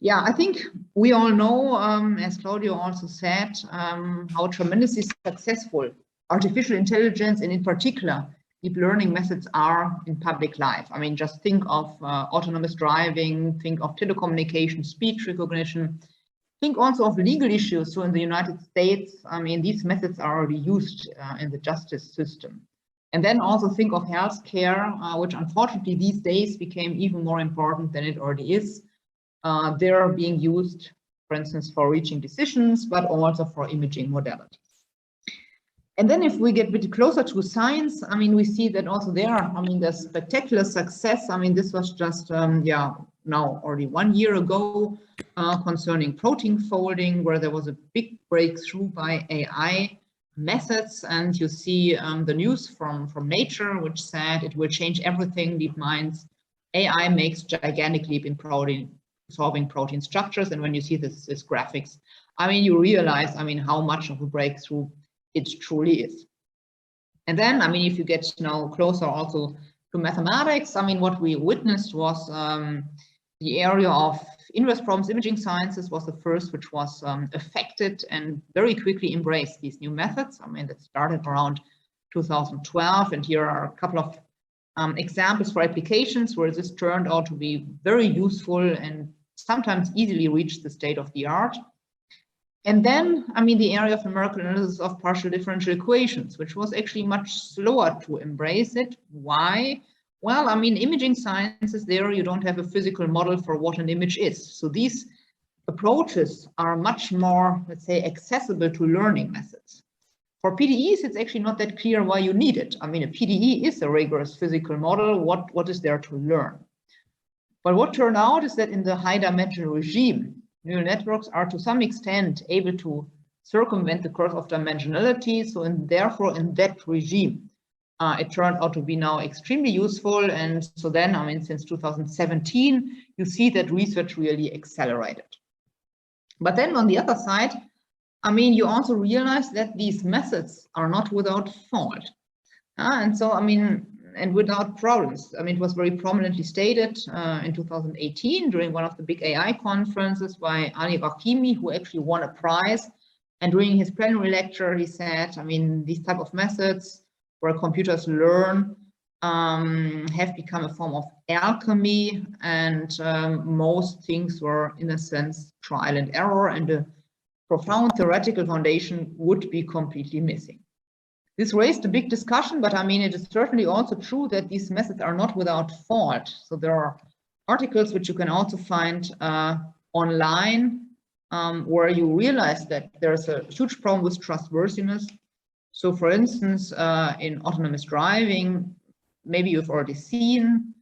Yeah, I think we all know, as Claudio also said, how tremendously successful artificial intelligence and in particular deep learning methods are in public life. I mean, just think of autonomous driving, think of telecommunication, speech recognition, think also of legal issues. So in the United States, I mean, these methods are already used in the justice system. And then also think of healthcare, which unfortunately these days became even more important than it already is. They're being used, for instance, for reaching decisions, but also for imaging modalities. And then if we get a bit closer to science, I mean, we see that also there, I mean, there's spectacular success. I mean, this was just, yeah, now already 1 year ago concerning protein folding, where there was a big breakthrough by AI methods. And you see the news from Nature, which said it will change everything, DeepMind's AI makes gigantic leap in solving protein structures. And when you see this graphics, I mean, you realize, I mean, how much of a breakthrough it truly is. And then, I mean, if you get now closer also to mathematics, I mean, what we witnessed was the area of inverse problems imaging sciences was the first which was affected and very quickly embraced these new methods. I mean, that started around 2012, and here are a couple of examples for applications where this turned out to be very useful and sometimes easily reached the state of the art. And then, I mean, the area of numerical analysis of partial differential equations, which was actually much slower to embrace it. Why? Well, I mean, imaging sciences, there you don't have a physical model for what an image is. So these approaches are much more, let's say, accessible to learning methods. For PDEs, it's actually not that clear why you need it. I mean, a PDE is a rigorous physical model. What is there to learn? But what turned out is that in the high-dimensional regime, neural networks are to some extent able to circumvent the curse of dimensionality. So therefore, in that regime, it turned out to be now extremely useful. And so then, I mean, since 2017, you see that research really accelerated. But then on the other side, I mean, you also realize that these methods are not without fault. And so, I mean, and without problems. I mean, it was very prominently stated in 2018 during one of the big AI conferences by Ali Rakimi, who actually won a prize. And during his plenary lecture, he said, I mean, these type of methods where computers learn have become a form of alchemy, and most things were, in a sense, trial and error, and a profound theoretical foundation would be completely missing. This raised a big discussion, but I mean, it is certainly also true that these methods are not without fault. So there are articles which you can also find online where you realize that there's a huge problem with trustworthiness. So for instance, in autonomous driving, maybe you've already seen,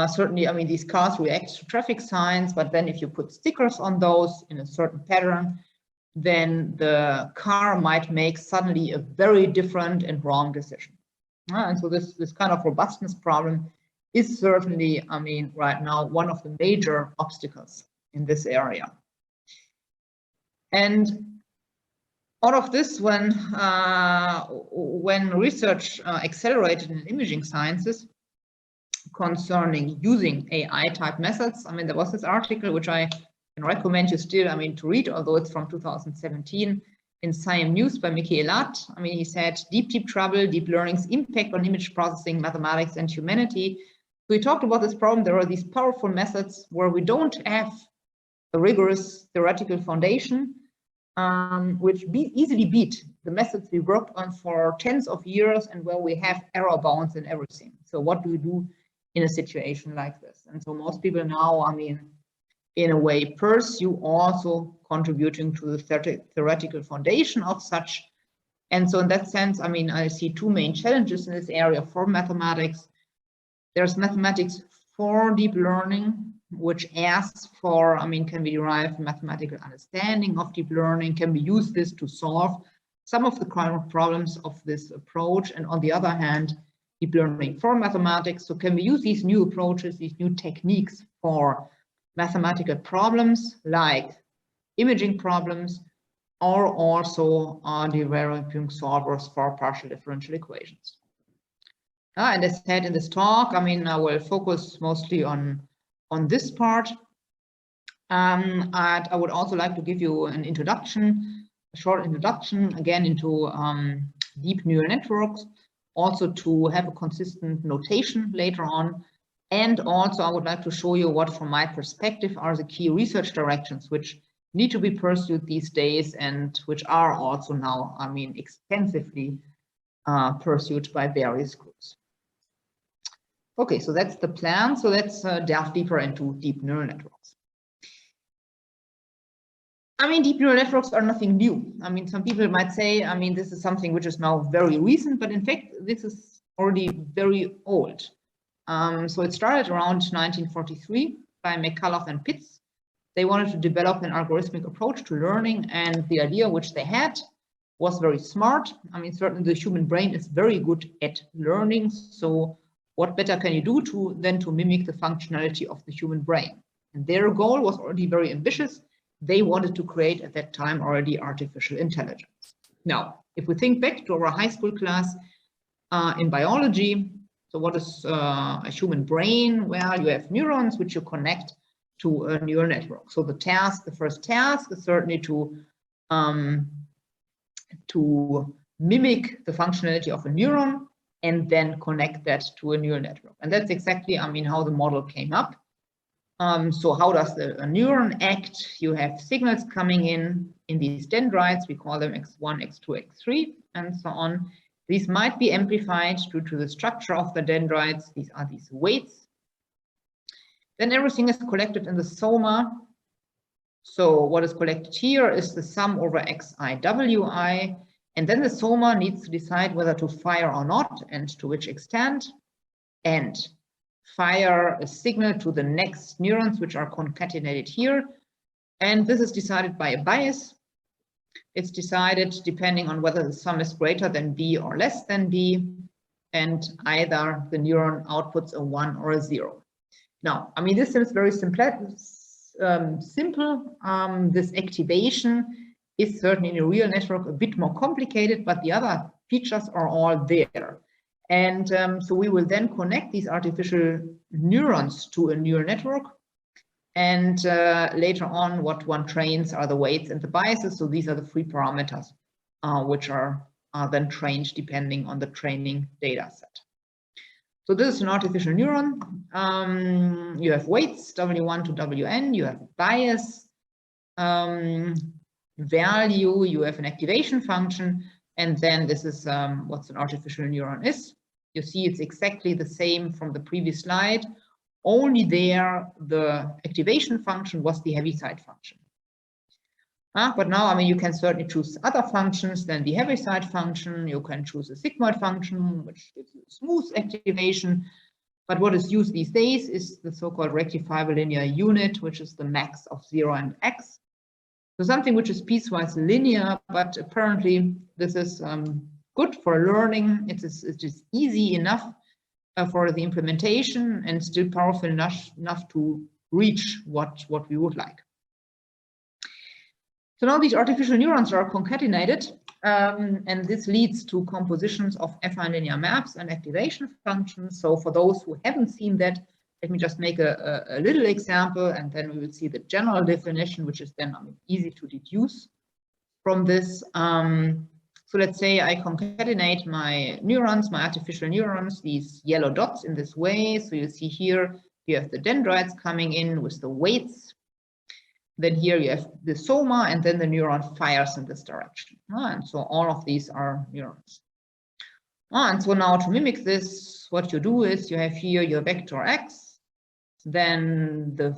certainly, I mean, these cars react to traffic signs, but then if you put stickers on those in a certain pattern, then the car might make suddenly a very different and wrong decision. And so this kind of robustness problem is certainly, I mean, right now, one of the major obstacles in this area. And all of this, when research accelerated in imaging sciences concerning using AI type methods, I mean, there was this article which I can recommend you still, I mean, to read, although it's from 2017 in Science News by Mickey Elat. I mean, he said, deep trouble, deep learning's impact on image processing, mathematics, and humanity. So he talked about this problem. There are these powerful methods where we don't have a rigorous theoretical foundation, which easily beat the methods we worked on for tens of years and where we have error bounds and everything. So what do we do in a situation like this? And so most people now, I mean, in a way, pursue also contributing to the theoretical foundation of such. And so in that sense, I mean, I see two main challenges in this area for mathematics. There's mathematics for deep learning, which asks for, I mean, can we derive mathematical understanding of deep learning? Can we use this to solve some of the current problems of this approach? And on the other hand, deep learning for mathematics. So can we use these new approaches, these new techniques for mathematical problems like imaging problems, or also developing solvers for partial differential equations. And as said in this talk, I mean, I will focus mostly on this part. And I would also like to give you an introduction, a short introduction again into deep neural networks, also to have a consistent notation later on. And also I would like to show you what, from my perspective, are the key research directions which need to be pursued these days and which are also now, I mean, extensively pursued by various groups. Okay, so that's the plan. So let's delve deeper into deep neural networks. I mean, deep neural networks are nothing new. I mean, some people might say, I mean, this is something which is now very recent, but in fact, this is already very old. So it started around 1943 by McCulloch and Pitts. They wanted to develop an algorithmic approach to learning, and the idea which they had was very smart. I mean, certainly the human brain is very good at learning. So what better can you do than to mimic the functionality of the human brain? And their goal was already very ambitious. They wanted to create at that time already artificial intelligence. Now, if we think back to our high school class in biology, so what is a human brain? Well, you have neurons which you connect to a neural network. So the first task is certainly to mimic the functionality of a neuron and then connect that to a neural network. And that's exactly, I mean, how the model came up. So how does a neuron act? You have signals coming in these dendrites. We call them X1, X2, X3, and so on. These might be amplified due to the structure of the dendrites. These are these weights. Then everything is collected in the soma. So what is collected here is the sum over xi, wi, and then the soma needs to decide whether to fire or not and to which extent, and fire a signal to the next neurons which are concatenated here. And this is decided by a bias. It's decided depending on whether the sum is greater than b or less than b, and either the neuron outputs a 1 or a 0. Now, I mean, this seems very simple. This activation is certainly in a real network a bit more complicated, but the other features are all there. And so we will then connect these artificial neurons to a neural network. And later on, what one trains are the weights and the biases. So these are the free parameters which are then trained depending on the training data set. So this is an artificial neuron. You have weights, W1 to Wn. You have bias value. You have an activation function. And then this is what an artificial neuron is. You see it's exactly the same from the previous slide. Only there, the activation function was the Heaviside function. But now, I mean, you can certainly choose other functions than the Heaviside function. You can choose a sigmoid function, which gives you a smooth activation. But what is used these days is the so-called rectifiable linear unit, which is the max of 0 and x. So something which is piecewise linear, but apparently this is good for learning. It is easy enough for the implementation and still powerful enough to reach what we would like. So now these artificial neurons are concatenated, and this leads to compositions of affine linear maps and activation functions. So for those who haven't seen that, let me just make a little example, and then we will see the general definition, which is then easy to deduce from this. So let's say I concatenate my neurons, my artificial neurons, these yellow dots in this way. So you see here, you have the dendrites coming in with the weights. Then here you have the soma, and then the neuron fires in this direction. And so all of these are neurons. And so now to mimic this, what you do is you have here your vector x, then the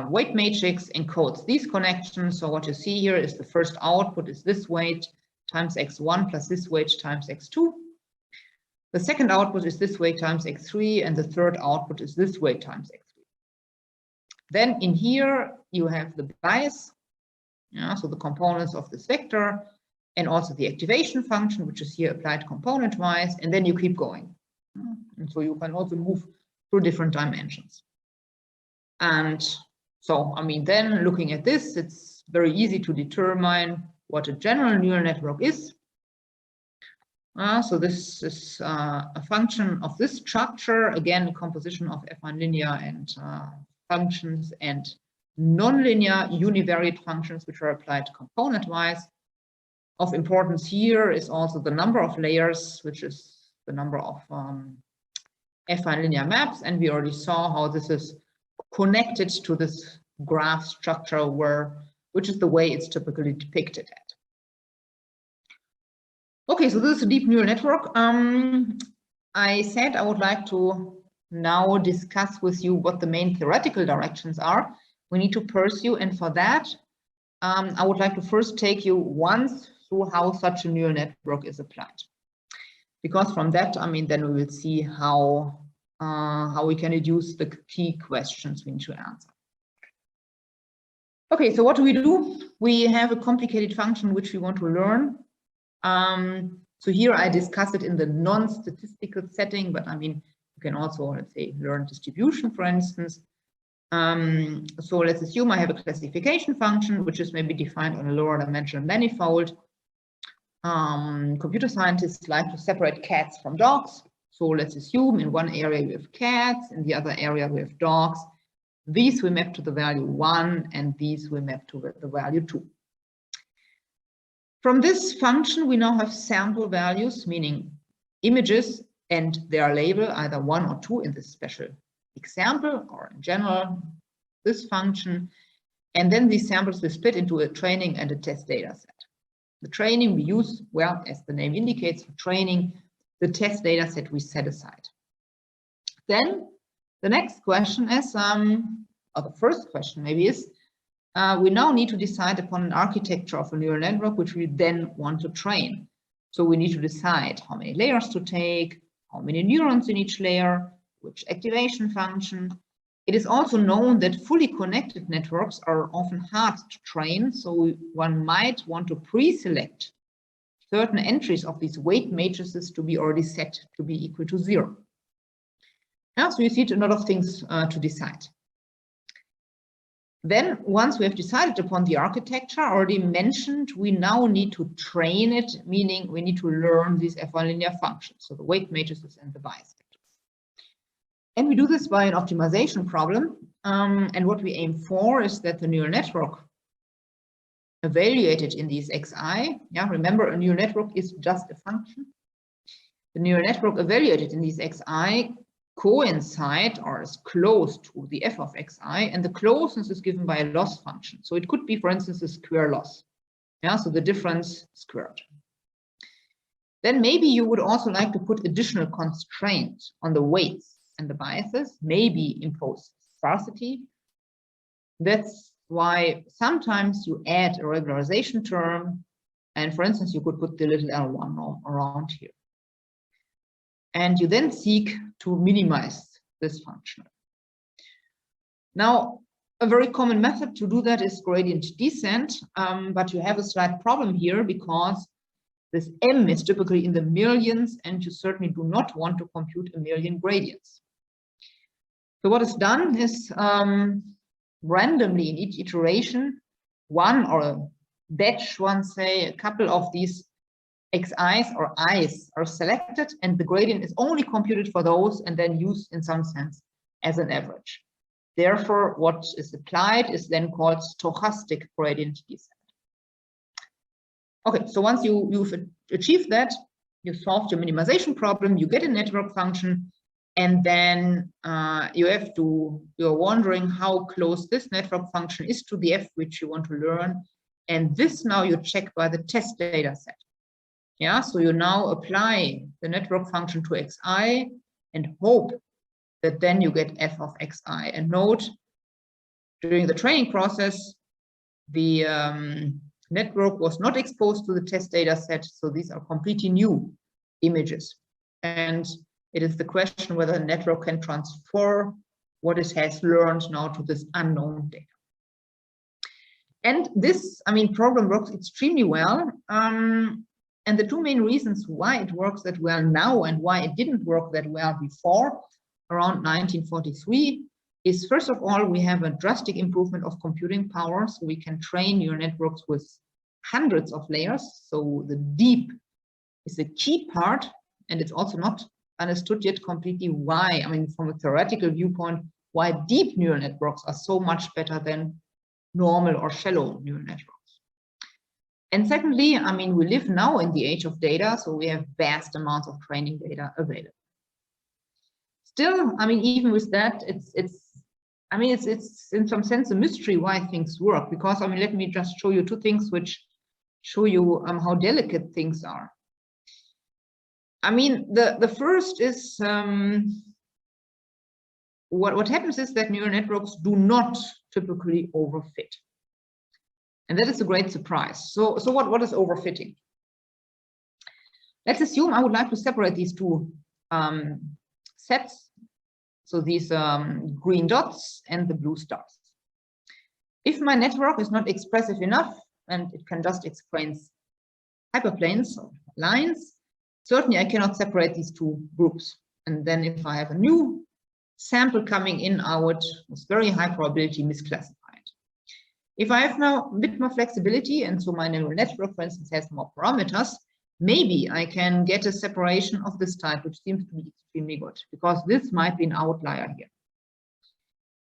weight matrix encodes these connections. So what you see here is the first output is this weight times x1 plus this weight times x2. The second output is this weight times x3, and the third output is this weight times x3. Then in here you have the bias, so the components of this vector, and also the activation function, which is here applied component-wise, and then you keep going. And so you can also move through different dimensions. And so, I mean, then looking at this, it's very easy to determine what a general neural network is. So this is a function of this structure, again, a composition of affine linear and functions and nonlinear univariate functions which are applied component-wise. Of importance here is also the number of layers, which is the number of affine linear maps, and we already saw how this is connected to this graph structure, which is the way it's typically depicted at. Okay, so this is a deep neural network. I said I would like to now discuss with you what the main theoretical directions are we need to pursue, and for that, I would like to first take you once through how such a neural network is applied. Because from that, then we will see how we can deduce the key questions we need to answer. Okay, so what do? We have a complicated function which we want to learn. So here I discuss it in the non-statistical setting, but you can also, let's say, learn distribution, for instance. So let's assume I have a classification function, which is maybe defined on a lower dimensional manifold. Computer scientists like to separate cats from dogs. So let's assume in one area we have cats, in the other area we have dogs. These we map to the value 1, and these we map to the value 2. From this function, we now have sample values, meaning images and their label, either 1 or 2 in this special example, or in general, this function. And then these samples we split into a training and a test data set. The training we use, well, as the name indicates, for training. The test data set we set aside. Then the next question is, or the first question maybe is, we now need to decide upon an architecture of a neural network which we then want to train. So we need to decide how many layers to take, how many neurons in each layer, which activation function. It is also known that fully connected networks are often hard to train, so one might want to pre-select certain entries of these weight matrices to be already set to be equal to 0. Yeah, so you see a lot of things to decide. Then, once we have decided upon the architecture, already mentioned, we now need to train it, meaning we need to learn these affine linear functions, so the weight matrices and the bias vectors. And we do this by an optimization problem. And what we aim for is that the neural network evaluated in these xi, yeah, remember a neural network is just a function. The neural network evaluated in these xi coincide or is close to the f of xi, and the closeness is given by a loss function. So it could be, for instance, a square loss. Yeah, so the difference squared. Then maybe you would also like to put additional constraints on the weights and the biases, maybe impose sparsity. That's why sometimes you add a regularization term, and for instance, you could put the little L1 around here. And you then seek to minimize this function. Now, a very common method to do that is gradient descent, but you have a slight problem here because this m is typically in the millions, and you certainly do not want to compute a million gradients. So what is done is randomly in each iteration, one or a batch, say, a couple of these xi's or i's are selected, and the gradient is only computed for those and then used in some sense as an average. Therefore, what is applied is then called stochastic gradient descent. Okay, so once you've achieved that, you solved your minimization problem, you get a network function, and then you're wondering how close this network function is to the f which you want to learn. And this now you check by the test data set. Yeah, so you now apply the network function to xi and hope that then you get f of xi. And note, during the training process, the network was not exposed to the test data set, so these are completely new images. And it is the question whether the network can transfer what it has learned now to this unknown data. And this, program works extremely well. And the two main reasons why it works that well now and why it didn't work that well before, around 1943, is first of all, we have a drastic improvement of computing power. So we can train neural networks with hundreds of layers. So the deep is a key part, and it's also not understood yet completely why, from a theoretical viewpoint, why deep neural networks are so much better than normal or shallow neural networks. And secondly, I mean, we live now in the age of data, so we have vast amounts of training data available. Still, I mean, even with that, it's in some sense a mystery why things work, because I mean, let me just show you two things which show you how delicate things are. I mean, the first is what happens is that neural networks do not typically overfit. And that is a great surprise. So what is overfitting? Let's assume I would like to separate these two sets. So these green dots and the blue stars. If my network is not expressive enough and it can just explain hyperplanes or lines, certainly I cannot separate these two groups. And then if I have a new sample coming in, I would with very high probability misclassify it. If I have now a bit more flexibility, and so my neural network, for instance, has more parameters, maybe I can get a separation of this type, which seems to be extremely good, because this might be an outlier here.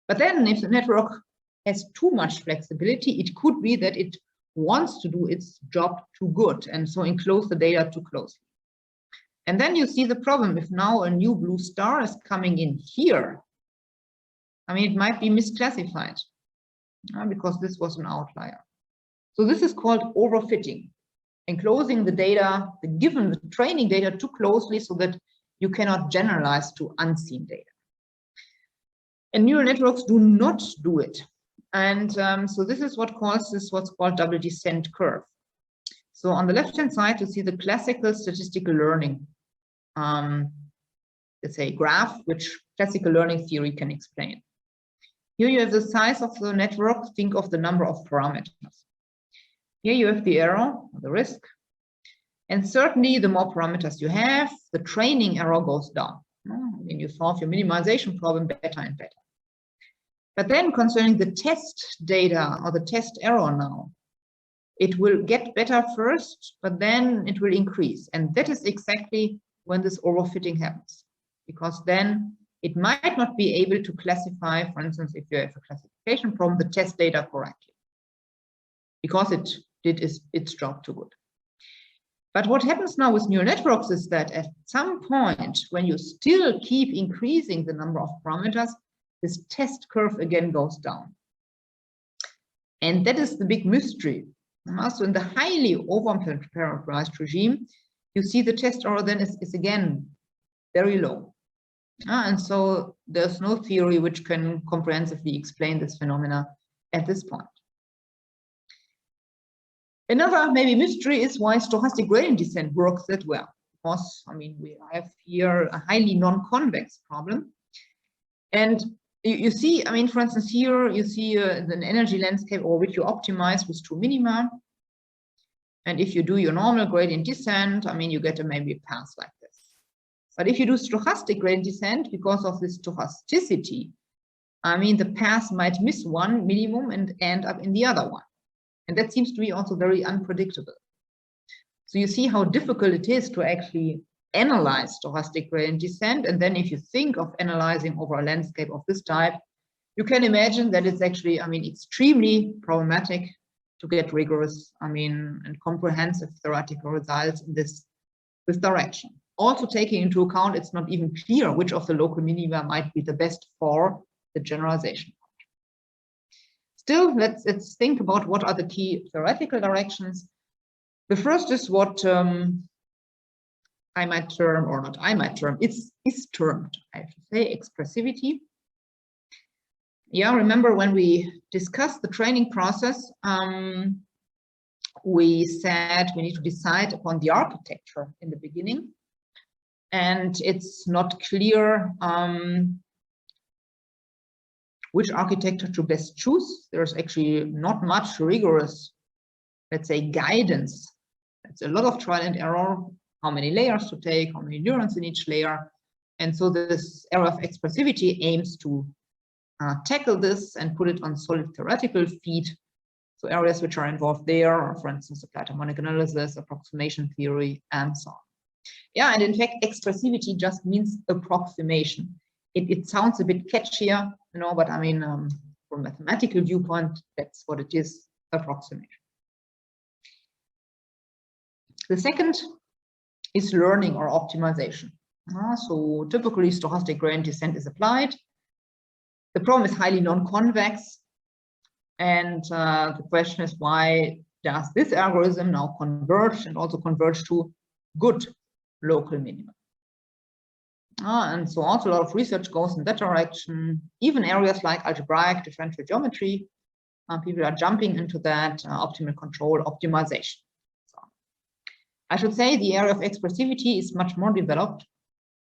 But then if the network has too much flexibility, it could be that it wants to do its job too good, and so enclose the data too closely. And then you see the problem. If now a new blue star is coming in here, I mean, it might be misclassified because this was an outlier. So this is called overfitting, enclosing the data, given the training data too closely so that you cannot generalize to unseen data. And neural networks do not do it. And so this is what causes what's called double descent curve. So on the left-hand side, you see the classical statistical learning, let's say, graph, which classical learning theory can explain. Here you have the size of the network. Think of the number of parameters. Here you have the error, or the risk. And certainly, the more parameters you have, the training error goes down. And you solve your minimization problem better and better. But then concerning the test data or the test error now, it will get better first, but then it will increase. And that is exactly when this overfitting happens, because then it might not be able to classify, for instance, if you have a classification problem, the test data correctly, because it did its job too good. But what happens now with neural networks is that at some point, when you still keep increasing the number of parameters, this test curve again goes down. And that is the big mystery. So in the highly over-parameterized regime, you see the test error then is again very low. And so there's no theory which can comprehensively explain this phenomena at this point. Another maybe mystery is why stochastic gradient descent works that well. Because, I mean, we have here a highly non-convex problem. And you see, I mean, for instance, here you see an energy landscape over which you optimize with two minima. And if you do your normal gradient descent, I mean, you get maybe a path like this. But if you do stochastic gradient descent, because of this stochasticity, I mean, the path might miss one minimum and end up in the other one. And that seems to be also very unpredictable. So you see how difficult it is to actually analyze stochastic gradient descent. And then if you think of analyzing over a landscape of this type, you can imagine that it's actually, I mean, extremely problematic to get rigorous, I mean, and comprehensive theoretical results in this direction. Also taking into account, it's not even clear which of the local minima might be the best for the generalization. Still, let's think about what are the key theoretical directions. The first is what I might term, or not I might term, it's termed, I have to say, expressivity. Yeah, remember when we discussed the training process, we said we need to decide upon the architecture in the beginning. And it's not clear which architecture to best choose. There's actually not much rigorous, let's say, guidance. It's a lot of trial and error, how many layers to take, how many neurons in each layer. And so this area of expressivity aims to tackle this and put it on solid theoretical feet. So areas which are involved there are, for instance, applied harmonic analysis, approximation theory, and so on. Yeah, and in fact, expressivity just means approximation. It sounds a bit catchier, you know, but I mean, from a mathematical viewpoint, that's what it is, approximation. The second is learning or optimization. So typically stochastic gradient descent is applied. The problem is highly non-convex. And the question is, why does this algorithm now converge and also converge to good local minima? And so also a lot of research goes in that direction. Even areas like algebraic differential geometry, people are jumping into that optimal control optimization. So I should say the area of expressivity is much more developed,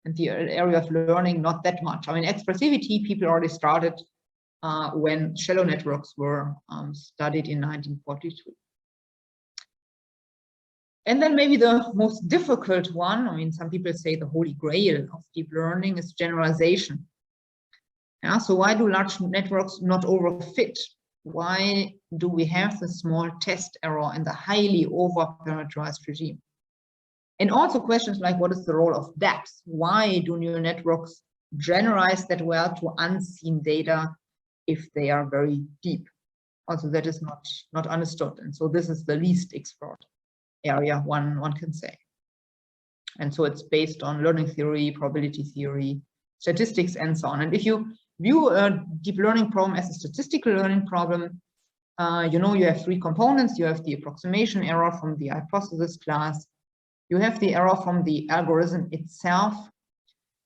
and the area of learning not that much. I mean, expressivity people already started when shallow networks were studied in 1942. And then maybe the most difficult one, I mean, some people say the holy grail of deep learning is generalization. Yeah, so why do large networks not overfit? Why do we have the small test error in the highly over-parameterized regime? And also questions like, what is the role of depth? Why do neural networks generalize that well to unseen data if they are very deep? Also, that is not understood. And so this is the least explored area, one can say. And so it's based on learning theory, probability theory, statistics, and so on. And if you view a deep learning problem as a statistical learning problem, you know you have three components. You have the approximation error from the hypothesis class. You have the error from the algorithm itself.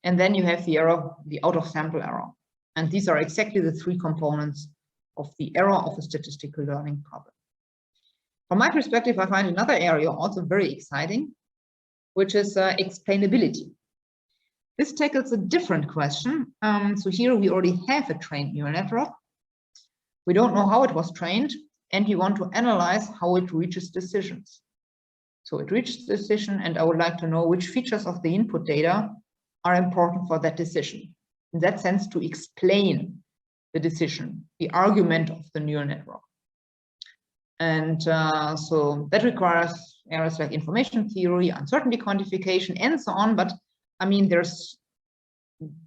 And then you have the error, the out-of-sample error. And these are exactly the three components of the error of a statistical learning problem. From my perspective, I find another area also very exciting, which is explainability. This tackles a different question. So here we already have a trained neural network. We don't know how it was trained, and we want to analyze how it reaches decisions. So it reaches the decision, and I would like to know which features of the input data are important for that decision. In that sense, to explain the decision, the argument of the neural network. And so that requires areas like information theory, uncertainty quantification, and so on. But I mean, there's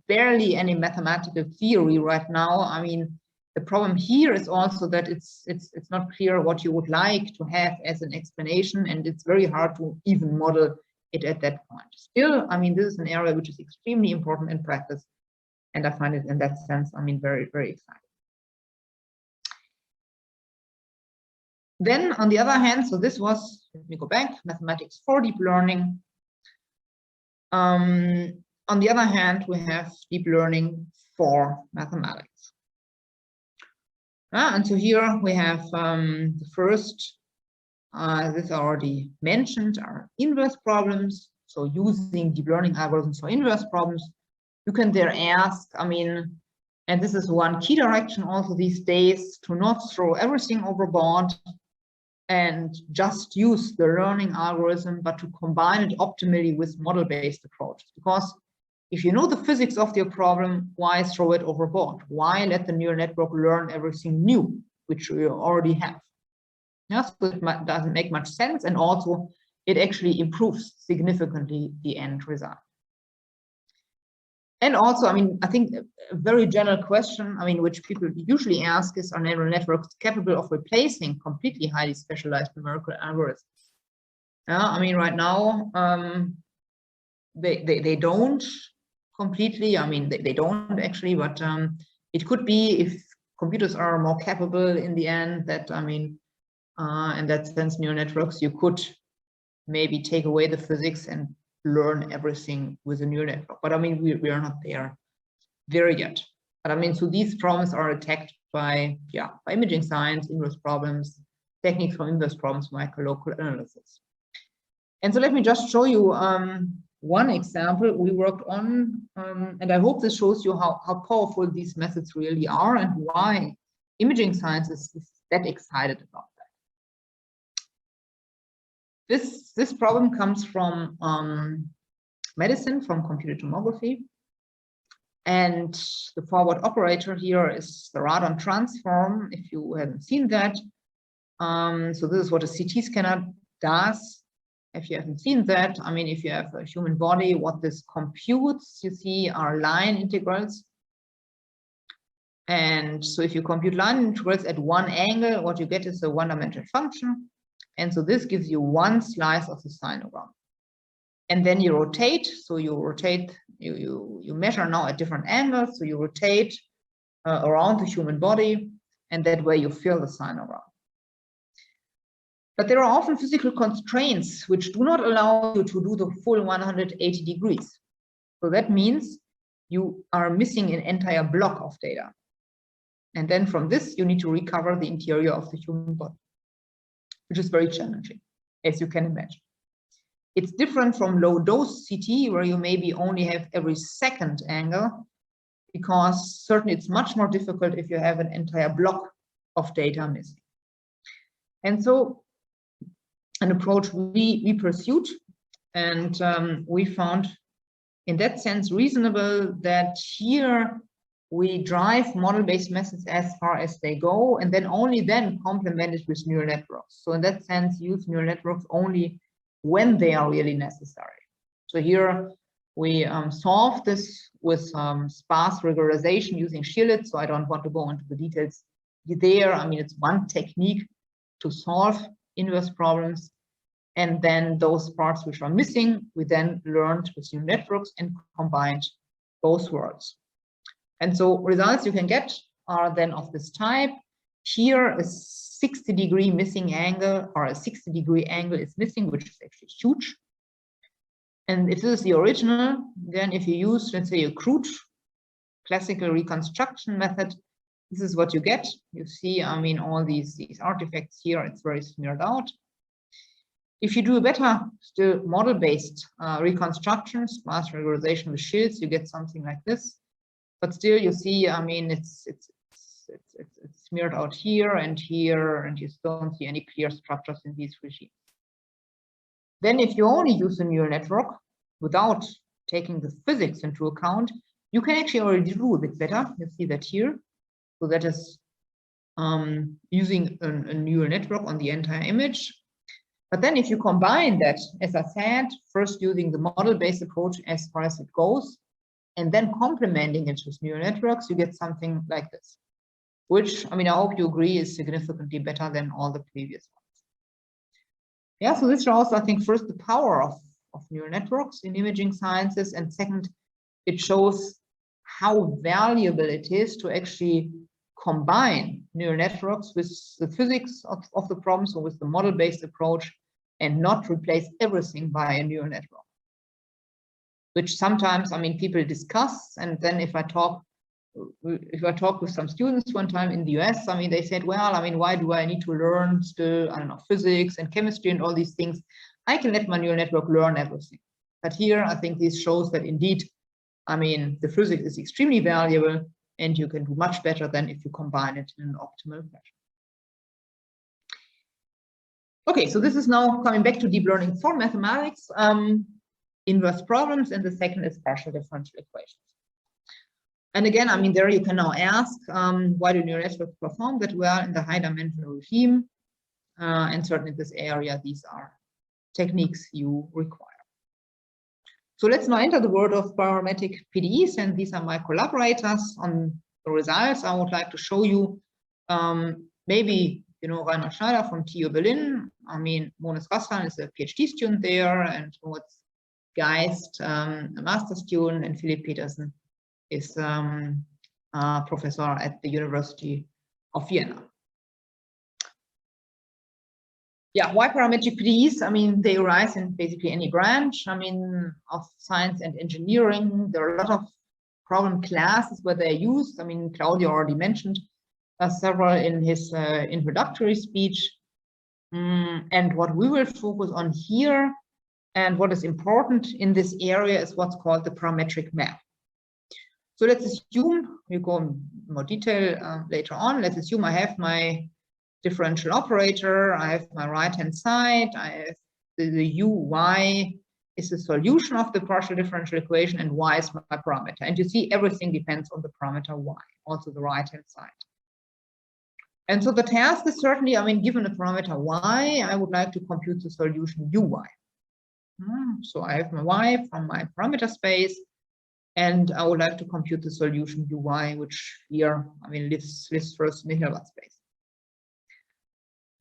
barely any mathematical theory right now. I mean, the problem here is also that it's not clear what you would like to have as an explanation, and it's very hard to even model it at that point. Still, I mean, this is an area which is extremely important in practice, and I find it in that sense, I mean, very, very exciting. Then, on the other hand, so this was, let me go back, mathematics for deep learning. On the other hand, we have deep learning for mathematics. And so here we have the first, this I already mentioned, are inverse problems. So using deep learning algorithms for inverse problems, you can there ask, I mean, and this is one key direction also these days, to not throw everything overboard and just use the learning algorithm, but to combine it optimally with model-based approaches. Because if you know the physics of your problem, why throw it overboard? Why let the neural network learn everything new, which you already have? Yes, so it doesn't make much sense, and also it actually improves significantly the end result. And also, I mean, I think a very general question, I mean, which people usually ask is, are neural networks capable of replacing completely highly specialized numerical algorithms? I mean, right now, they don't completely, I mean, they don't actually, but it could be if computers are more capable in the end that, I mean, in that sense, neural networks, you could maybe take away the physics and learn everything with a neural network. But I mean, we are not there yet. But I mean, so these problems are attacked by imaging science, inverse problems, techniques for inverse problems, micro-local analysis. And so let me just show you one example we worked on, and I hope this shows you how powerful these methods really are and why imaging science is that excited about that. This problem comes from medicine, from computed tomography. And the forward operator here is the radon transform, if you haven't seen that. So this is what a CT scanner does. If you haven't seen that, I mean, if you have a human body, what this computes, you see, are line integrals. And so if you compute line integrals at one angle, what you get is a one-dimensional function. And so this gives you one slice of the sinogram. And then you rotate. So you rotate, you measure now at different angles. So you rotate around the human body, and that way you fill the sinogram. But there are often physical constraints which do not allow you to do the full 180 degrees. So that means you are missing an entire block of data. And then from this, you need to recover the interior of the human body, which is very challenging, as you can imagine. It's different from low dose CT, where you maybe only have every second angle, because certainly it's much more difficult if you have an entire block of data missing. And so an approach we pursued, and we found in that sense reasonable that here we drive model-based methods as far as they go, and then only then complement it with neural networks. So in that sense, use neural networks only when they are really necessary. So here we solve this with sparse regularization using shearlet. So I don't want to go into the details there. I mean, it's one technique to solve inverse problems. And then those parts which are missing, we then learned with neural networks and combined both worlds. And so results you can get are then of this type. Here, a 60-degree missing angle, or a 60-degree angle is missing, which is actually huge. And if this is the original, then if you use, let's say, a crude classical reconstruction method, this is what you get. You see, I mean, all these artifacts here, it's very smeared out. If you do a better, still model-based reconstruction, sparse regularization with shields, you get something like this. But still, you see, I mean, it's smeared out here, and you don't see any clear structures in these regimes. Then if you only use a neural network without taking the physics into account, you can actually already do a bit better. You see that here. So that is using a neural network on the entire image. But then if you combine that, as I said, first using the model-based approach as far as it goes, and then complementing it with neural networks, you get something like this, which, I mean, I hope you agree is significantly better than all the previous ones. Yeah, so this shows, I think, first, the power of neural networks in imaging sciences, and second, it shows how valuable it is to actually combine neural networks with the physics of the problem, so with the model-based approach, and not replace everything by a neural network. Which sometimes, I mean, people discuss, and then if I talk with some students one time in the US, I mean, they said, well, I mean, why do I need to learn still, I don't know, physics and chemistry and all these things? I can let my neural network learn everything. But here, I think this shows that indeed, I mean, the physics is extremely valuable, and you can do much better than if you combine it in an optimal fashion. Okay, so this is now coming back to deep learning for mathematics. Inverse problems, and the second is partial differential equations. And again, I mean, there you can now ask, why do neural networks perform that well in the high dimensional regime? And certainly in this area, these are techniques you require. So let's now enter the world of parametric PDEs, and these are my collaborators on the results. I would like to show you, maybe, you know, Rainer Schneider from TU Berlin. I mean, Mones Raslan is a PhD student there, and Moritz Geist, a master student, and Philipp Petersen is a professor at the University of Vienna. Yeah, why parametric PDEs? I mean, they arise in basically any branch, I mean, of science and engineering. There are a lot of problem classes where they're used. I mean, Claudio already mentioned several in his introductory speech. And what we will focus on here, and what is important in this area, is what's called the parametric map. So let's assume, we go in more detail later on. Let's assume I have my differential operator, I have my right-hand side, I have the u, y is the solution of the partial differential equation, and y is my parameter. And you see, everything depends on the parameter y, also the right-hand side. And so the task is certainly, I mean, given a parameter y, I would like to compute the solution uy. So I have my y from my parameter space, And I would like to compute the solution uy, which here, I mean, lives first in the Hilbert space.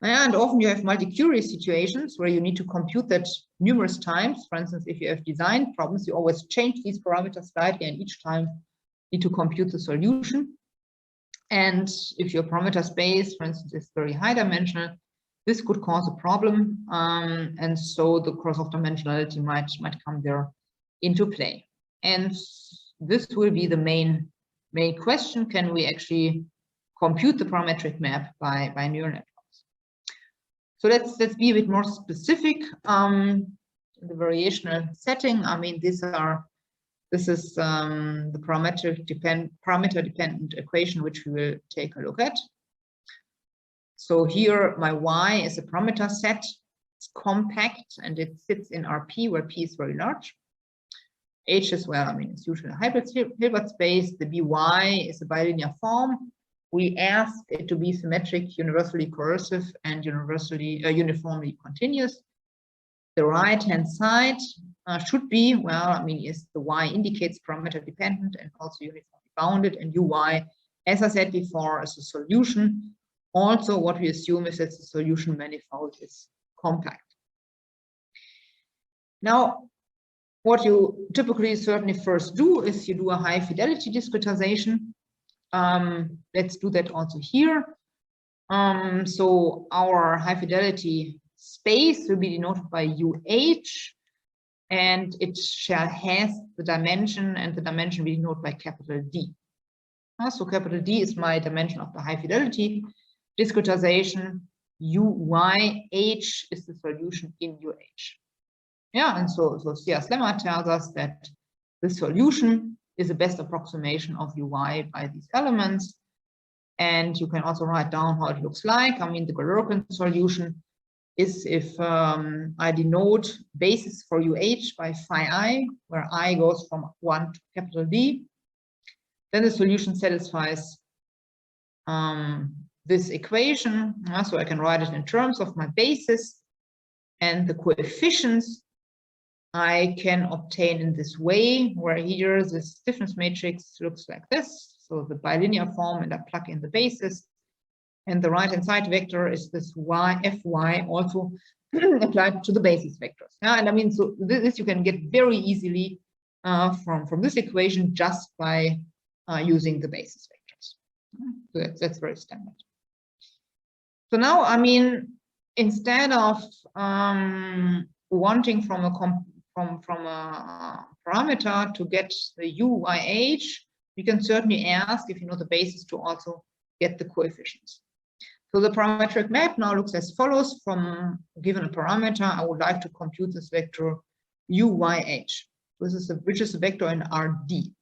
And often you have multi-query situations where you need to compute that numerous times. For instance, if you have design problems, you always change these parameters slightly, and each time need to compute the solution. And if your parameter space, for instance, is very high dimensional, this could cause a problem. And so the cross of dimensionality might come there into play. And this will be the main question. Can we actually compute the parametric map by neural networks? So let's be a bit more specific. The variational setting, I mean, this is the parameter dependent equation, which we will take a look at. So here my y is a parameter set. It's compact and it sits in Rp, where P is very large. H as well, I mean, it's usually a Hilbert space. The By is a bilinear form. We ask it to be symmetric, universally coercive, and uniformly continuous. The right-hand side should be, well, I mean, yes, the y indicates parameter dependent and also uniformly bounded, and uy, as I said before, is a solution. Also, what we assume is that the solution manifold is compact. Now, what you typically certainly first do is you do a high fidelity discretization. Let's do that also here. So our high fidelity space will be denoted by UH, and it shall have the dimension, and the dimension will be denoted by capital D. So capital D is my dimension of the high fidelity discretization. UYH is the solution in UH. Yeah, and so Stia's lemma tells us that the solution is the best approximation of uy by these elements. And you can also write down how it looks like. I mean, the Galerkin solution is if I denote basis for UH by phi I, where I goes from 1 to capital D, then the solution satisfies this equation. So I can write it in terms of my basis, and the coefficients I can obtain in this way, where here the stiffness matrix looks like this. So the bilinear form, and I plug in the basis. And the right-hand side vector is this fy also applied to the basis vectors. Yeah, and I mean, so this you can get very easily from this equation just by using the basis vectors. So that's very standard. So now, I mean, instead of wanting from a parameter to get the UYH, we can certainly ask, if you know the basis, to also get the coefficients. So the parametric map now looks as follows. From given a parameter, I would like to compute this vector UYH. Which is a vector in RD.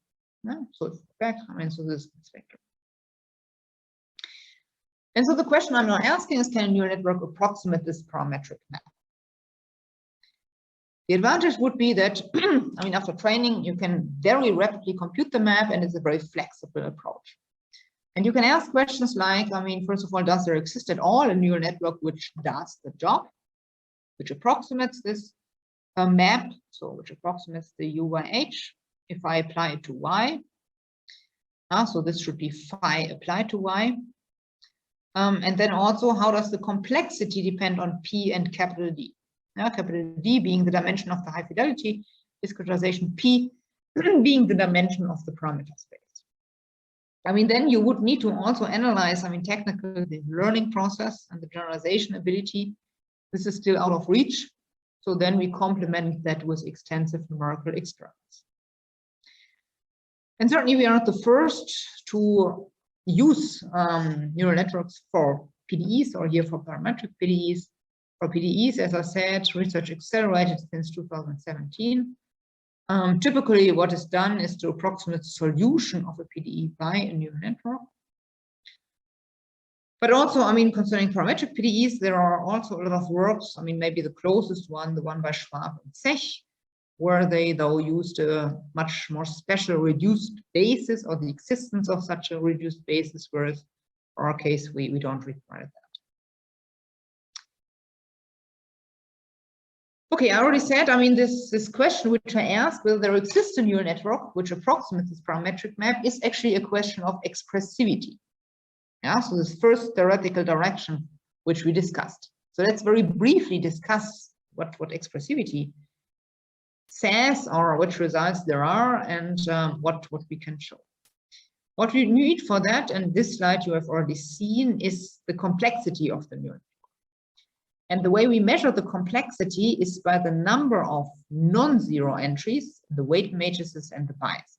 Yeah? So it's back, I mean, so this vector. And so the question I'm now asking is, can a neural network approximate this parametric map? The advantage would be that, I mean, after training, you can very rapidly compute the map, and it's a very flexible approach. And you can ask questions like, I mean, first of all, does there exist at all a neural network which does the job, which approximates this map, so which approximates the UYH, if I apply it to Y? So this should be phi applied to Y. And then also, how does the complexity depend on P and capital D? Capital D being the dimension of the high fidelity discretization, P being the dimension of the parameter space. I mean, then you would need to also analyze, I mean, technically the learning process and the generalization ability. This is still out of reach. So then we complement that with extensive numerical experiments. And certainly we are not the first to use neural networks for PDEs, or here for parametric PDEs. For PDEs, as I said, research accelerated since 2017. Typically, what is done is to approximate the solution of a PDE by a neural network. But also, I mean, concerning parametric PDEs, there are also a lot of works. I mean, maybe the closest one, the one by Schwab and Zech, where they, though, used a much more special reduced basis, or the existence of such a reduced basis, whereas for our case, we don't require that. Okay, I already said, I mean, this question which I asked, whether there exists a neural network which approximates this parametric map, is actually a question of expressivity. Yeah, so this first theoretical direction which we discussed. So let's very briefly discuss what expressivity says, or which results there are, and what we can show. What we need for that, and this slide you have already seen, is the complexity of the neural network. And the way we measure the complexity is by the number of non-zero entries, the weight matrices and the biases.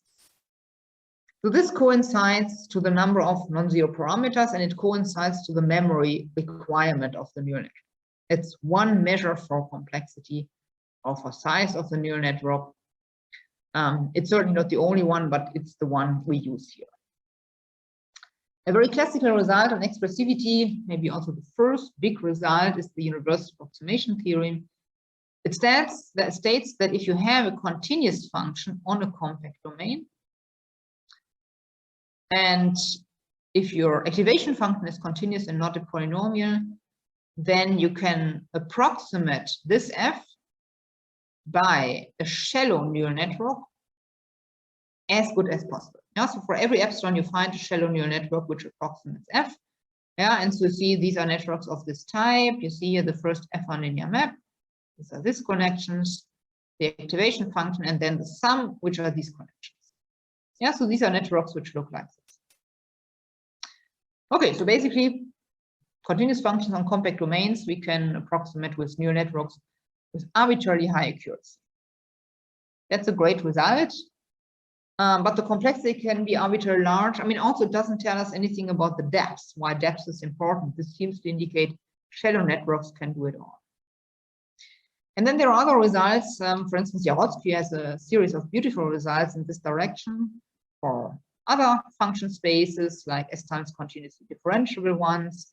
So this coincides to the number of non-zero parameters, and it coincides to the memory requirement of the neural network. It's one measure for complexity or for size of the neural network. It's certainly not the only one, but it's the one we use here. A very classical result on expressivity, maybe also the first big result, is the universal approximation theorem. It states that if you have a continuous function on a compact domain, and if your activation function is continuous and not a polynomial, then you can approximate this f by a shallow neural network as good as possible. Yeah, so for every epsilon, you find a shallow neural network which approximates f. Yeah, and so you see these are networks of this type. You see here the first F1 linear map. These are these connections, the activation function, and then the sum, which are these connections. Yeah, so these are networks which look like this. Okay, so basically, continuous functions on compact domains we can approximate with neural networks with arbitrarily high accuracy. That's a great result. But the complexity can be arbitrarily large. I mean, also it doesn't tell us anything about the depth, why depth is important. This seems to indicate shallow networks can do it all. And then there are other results. For instance, Jarodsky has a series of beautiful results in this direction for other function spaces, like S times continuously differentiable ones.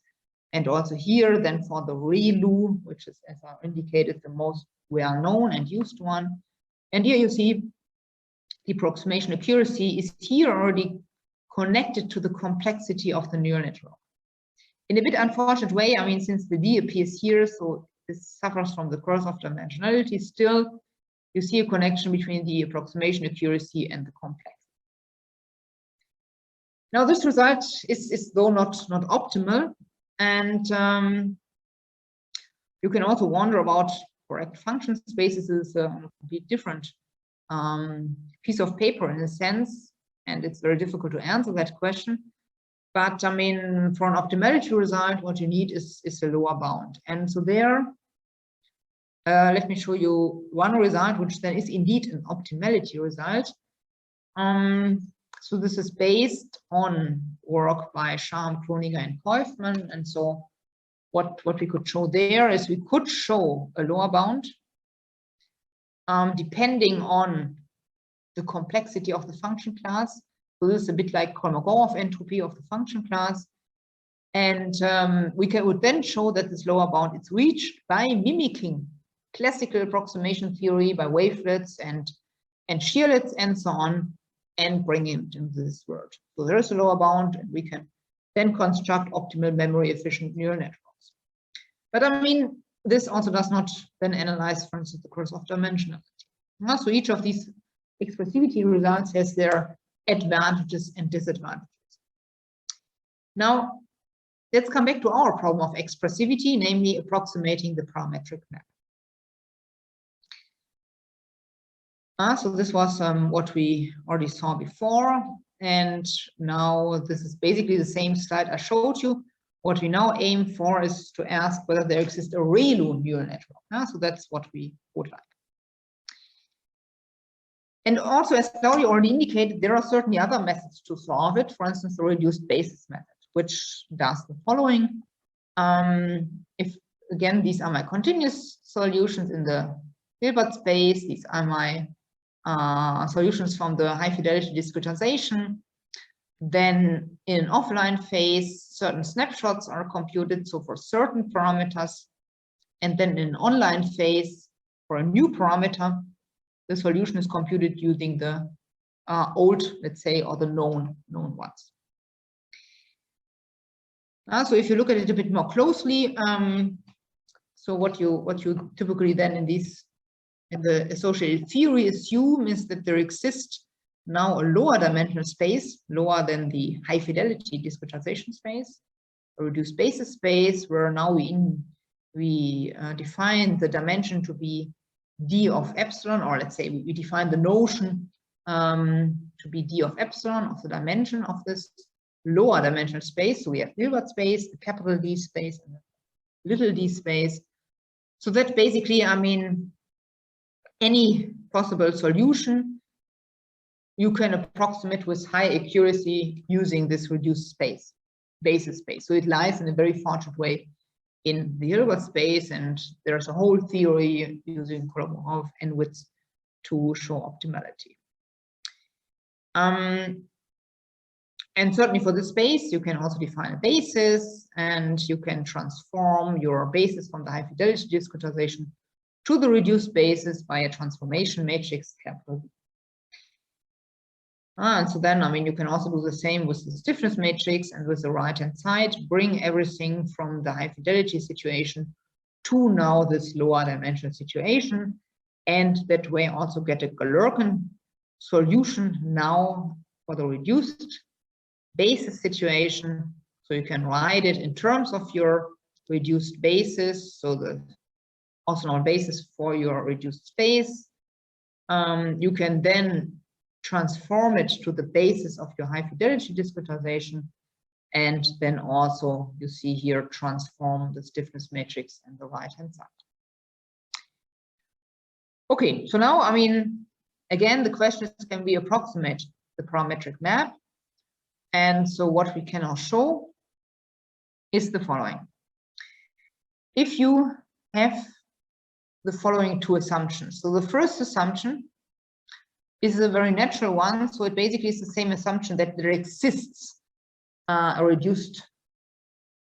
And also here, then for the ReLU, which is, as I indicated, the most well-known and used one. And here you see the approximation accuracy is here already connected to the complexity of the neural network. In a bit unfortunate way, I mean, since the D appears here, so this suffers from the curse of dimensionality, still you see a connection between the approximation accuracy and the complexity. Now this result is though not optimal, and you can also wonder about correct function spaces. Is a completely different piece of paper in a sense, and it's very difficult to answer that question. But I mean, for an optimality result, what you need is a lower bound. And so there, let me show you one result, which then is indeed an optimality result. So this is based on work by Scham, Kroninger, and Kaufman. And so what we could show there is we could show a lower bound depending on the complexity of the function class. So this is a bit like Kolmogorov entropy of the function class. And we would then show that this lower bound is reached by mimicking classical approximation theory by wavelets and shearlets and so on, and bring it into this world. So there is a lower bound, and we can then construct optimal memory efficient neural networks. But I mean, this also does not then analyze, for instance, the curse of dimensionality. So each of these expressivity results has their advantages and disadvantages. Now, let's come back to our problem of expressivity, namely approximating the parametric map. So this was what we already saw before, and now this is basically the same slide I showed you. What we now aim for is to ask whether there exists a ReLU neural network. So that's what we would like. And also, as Claudia already indicated, there are certainly other methods to solve it. For instance, the reduced basis method, which does the following. If, again, these are my continuous solutions in the Hilbert space, these are my solutions from the high fidelity discretization. Then in an offline phase, certain snapshots are computed, so for certain parameters. And then in an online phase, for a new parameter, the solution is computed using the old, let's say, or the known ones. So if you look at it a bit more closely, so what you typically then in these And the associated theory assumes that there exists now a lower dimensional space, lower than the high fidelity discretization space, a reduced basis space, where now we define the dimension to be d of epsilon, or let's say we define the notion to be d of epsilon of the dimension of this lower dimensional space. So we have Hilbert space, the capital D space, and the little d space. So that basically, I mean, any possible solution you can approximate with high accuracy using this reduced space, basis space. So it lies in a very fortunate way in the Hilbert space, and there's a whole theory using Kolmogorov and Witz to show optimality. And certainly for the space, you can also define a basis, and you can transform your basis from the high fidelity discretization to the reduced basis by a transformation matrix capital D. And so then, I mean, you can also do the same with the stiffness matrix, and with the right-hand side, bring everything from the high fidelity situation to now this lower dimensional situation, and that way also get a Galerkin solution now for the reduced basis situation. So you can write it in terms of your reduced basis, so the also known basis for your reduced space. You can then transform it to the basis of your high fidelity discretization, and then also you see here transform the stiffness matrix on the right hand side. Okay, so now, I mean, again, the question is, can we approximate the parametric map? And so what we can now show is the following. If you have the following two assumptions. So the first assumption is a very natural one. So it basically is the same assumption that there exists a reduced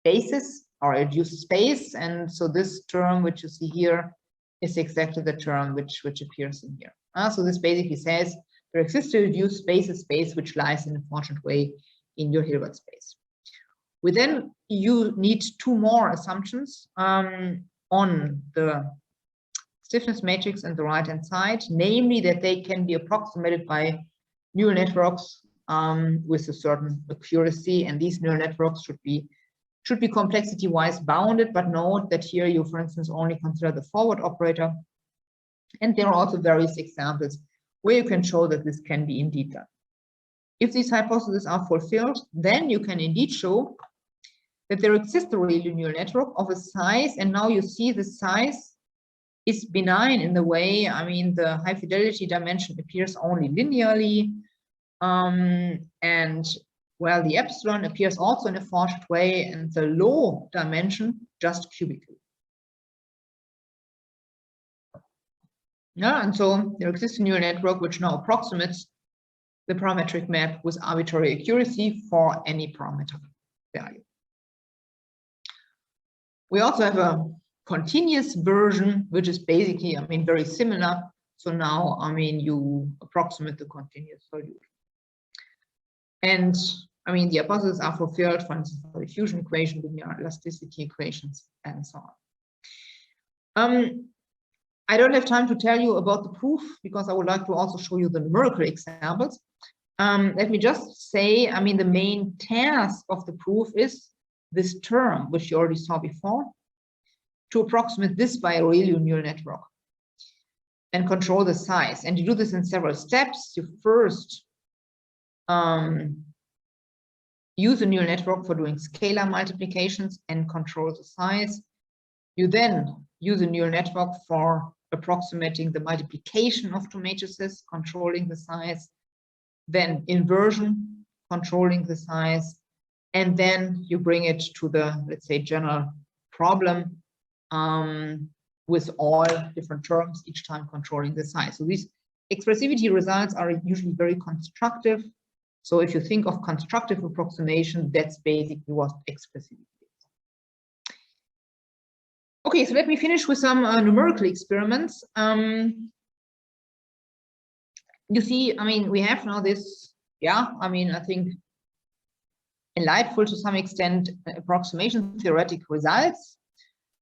basis or a reduced space. And so this term, which you see here, is exactly the term which appears in here. So this basically says there exists a reduced basis space which lies in a fortunate way in your Hilbert space. We then you need two more assumptions on the stiffness matrix on the right hand side, namely that they can be approximated by neural networks with a certain accuracy, and these neural networks should be complexity wise bounded, but note that here you, for instance, only consider the forward operator, and there are also various examples where you can show that this can be indeed done. If these hypotheses are fulfilled, then you can indeed show that there exists a real neural network of a size, and now you see the size is benign in the way, I mean, the high fidelity dimension appears only linearly, and well, the epsilon appears also in a fortunate way, and the low dimension just cubically. Yeah, and so there exists a neural network which now approximates the parametric map with arbitrary accuracy for any parameter value. We also have a continuous version, which is basically, I mean, very similar. So now, I mean, you approximate the continuous solution. And I mean, the hypotheses are fulfilled, for instance, for the diffusion equation, linear elasticity equations, and so on. I don't have time to tell you about the proof because I would like to also show you the numerical examples. Let me just say, I mean, the main task of the proof is this term, which you already saw before, to approximate this by a real neural network and control the size. And you do this in several steps. You first use a neural network for doing scalar multiplications and control the size. You then use a neural network for approximating the multiplication of two matrices, controlling the size, then inversion, controlling the size, and then you bring it to the, let's say, general problem with all different terms, each time controlling the size. So these expressivity results are usually very constructive. So if you think of constructive approximation, that's basically what expressivity is. Okay, so let me finish with some numerical experiments. You see, I mean, we have now this, yeah, I mean, I think enlightful to some extent approximation theoretic results.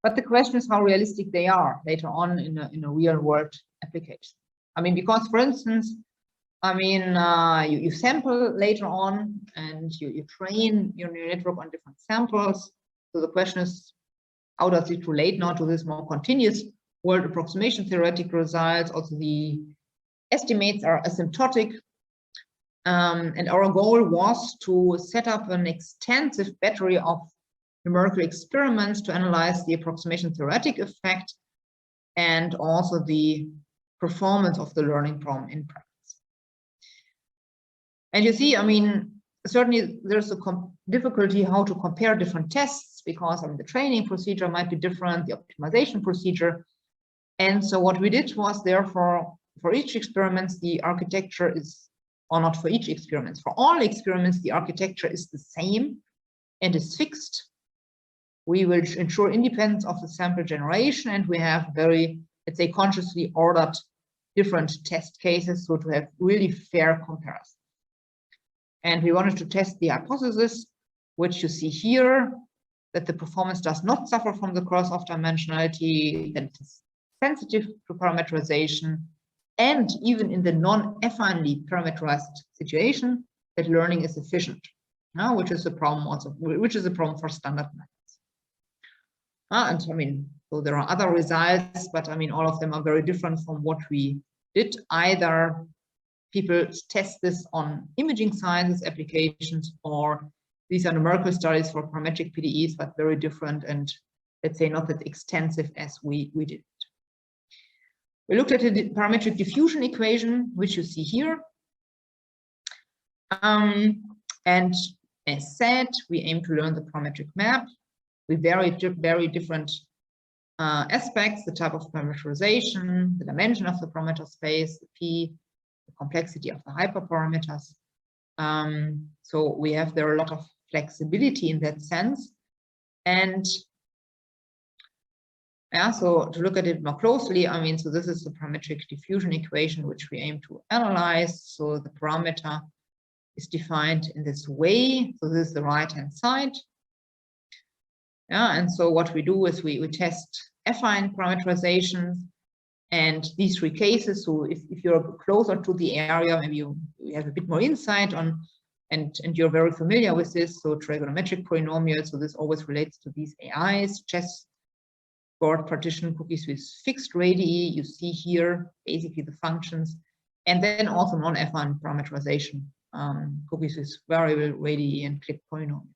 But the question is how realistic they are later on in a real world application. I mean, because for instance, I mean, you sample later on and you train your neural network on different samples. So the question is, how does it relate now to this more continuous world approximation theoretical results? Also, the estimates are asymptotic. And our goal was to set up an extensive battery of numerical experiments to analyze the approximation theoretic effect and also the performance of the learning problem in practice. And you see, I mean, certainly there's a difficulty how to compare different tests because I mean, the training procedure might be different, the optimization procedure. And so what we did was therefore, for each experiment, the architecture is, or not for each experiment, for all experiments, the architecture is the same and is fixed. We will ensure independence of the sample generation, and we have very, let's say, consciously ordered different test cases, so to have really fair comparison. And we wanted to test the hypothesis, which you see here, that the performance does not suffer from the cross of dimensionality, that it is sensitive to parameterization, and even in the non-affinely parameterized situation, that learning is efficient, which is a problem also, which is a problem for standard methods. And I mean, so there are other results, but I mean, all of them are very different from what we did. Either people test this on imaging sciences applications, or these are numerical studies for parametric PDEs, but very different and let's say not that extensive as we did. We looked at the parametric diffusion equation, which you see here. And as said, we aim to learn the parametric map. We very different aspects, the type of parameterization, the dimension of the parameter space, the P, the complexity of the hyperparameters. So we have there a lot of flexibility in that sense. And yeah, so to look at it more closely, I mean, so this is the parametric diffusion equation, which we aim to analyze. So the parameter is defined in this way. So this is the right-hand side. Yeah, and so what we do is we test affine parameterizations and these three cases. So if you're closer to the area, maybe you have a bit more insight on, and you're very familiar with this. So trigonometric polynomials. So this always relates to these AIs, chessboard partition cookies with fixed radii. You see here basically the functions, and then also non-affine parameterization cookies with variable radii and clipped polynomials.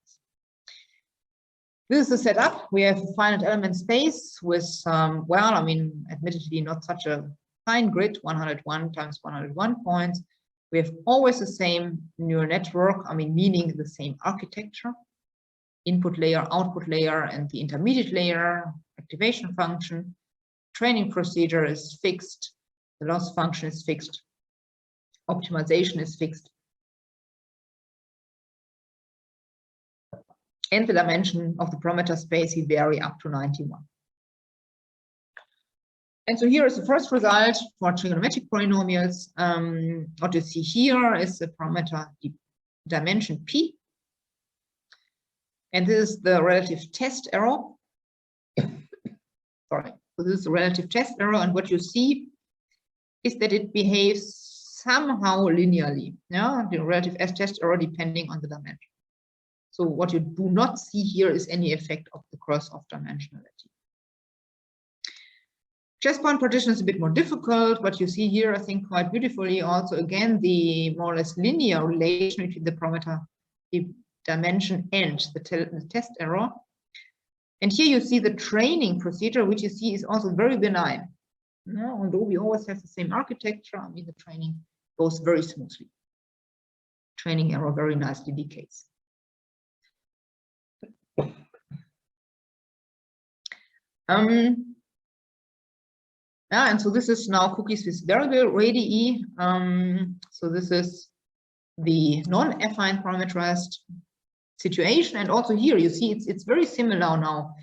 This is the setup. We have a finite element space with, well, I mean, admittedly not such a fine grid, 101 times 101 points. We have always the same neural network, I mean, meaning the same architecture, input layer, output layer, and the intermediate layer, activation function. Training procedure is fixed. The loss function is fixed. Optimization is fixed. And the dimension of the parameter space will vary up to 91. And so here is the first result for trigonometric polynomials. What you see here is the parameter dimension P. And this is the relative test error. Sorry, so this is the relative test error. And what you see is that it behaves somehow linearly. Yeah, the relative test error depending on the dimension. So what you do not see here is any effect of the cross of dimensionality. Chessboard partition is a bit more difficult, but you see here, I think, quite beautifully also, again, the more or less linear relation between the parameter dimension and the test error. And here you see the training procedure, which you see is also very benign. Now, although we always have the same architecture, I mean, the training goes very smoothly. Training error very nicely decays. Yeah, and so this is now cookies with variable radii. So this is the non-affine parameterized situation, and also here you see it's very similar now.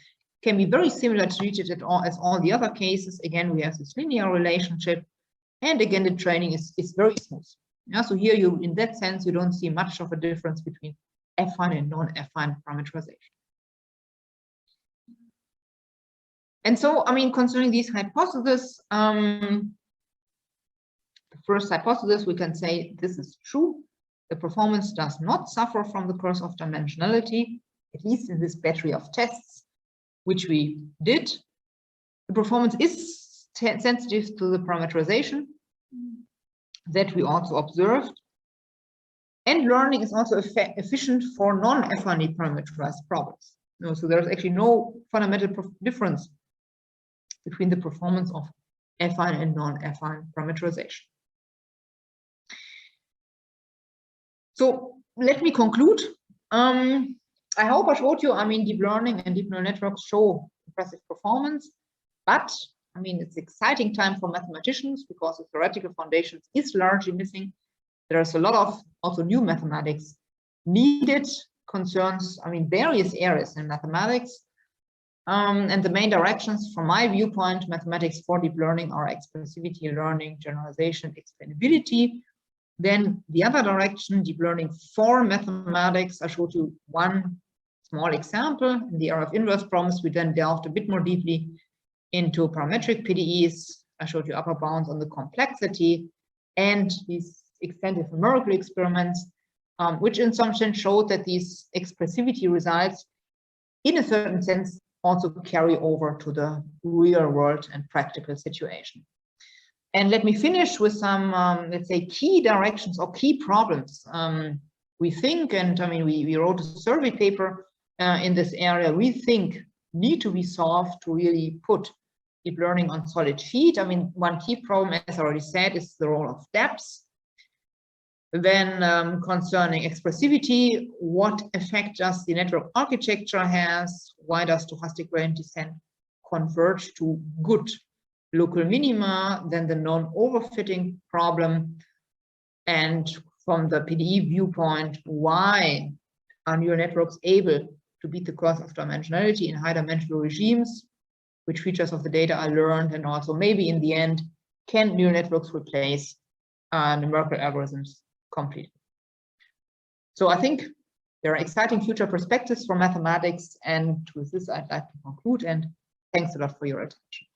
Can be very similar treated as all the other cases. Again, we have this linear relationship, and again the training is very smooth. Yeah, so here you, in that sense, you don't see much of a difference between affine and non-affine parameterization. And so, I mean, concerning these hypotheses, the first hypothesis, we can say this is true. The performance does not suffer from the curse of dimensionality, at least in this battery of tests, which we did. The performance is sensitive to the parameterization that we also observed. And learning is also efficient for non-affine parameterized problems. So there's actually no fundamental difference between the performance of affine and non-affine parameterization. So let me conclude. I hope I showed you, I mean, deep learning and deep neural networks show impressive performance, but I mean, it's exciting time for mathematicians because the theoretical foundations is largely missing. There's a lot of also new mathematics needed, concerns, I mean, various areas in mathematics. And the main directions from my viewpoint, mathematics for deep learning are expressivity learning, generalization, explainability. Then the other direction, deep learning for mathematics, I showed you one small example. In the area of inverse problems, we then delved a bit more deeply into parametric PDEs. I showed you upper bounds on the complexity and these extended numerical experiments, which in some sense showed that these expressivity results, in a certain sense, also carry over to the real world and practical situation. And let me finish with some, let's say, key directions or key problems we think, and I mean, we wrote a survey paper in this area, we think need to be solved to really put deep learning on solid feet. I mean, one key problem, as I already said, is the role of depth. Then concerning expressivity, what effect does the network architecture has? Why does stochastic gradient descent converge to good local minima? Then the non-overfitting problem. And from the PDE viewpoint, why are neural networks able to beat the curse of dimensionality in high dimensional regimes? Which features of the data are learned, and also maybe in the end, can neural networks replace numerical algorithms completely? So I think there are exciting future perspectives for mathematics, and with this I'd like to conclude, and thanks a lot for your attention.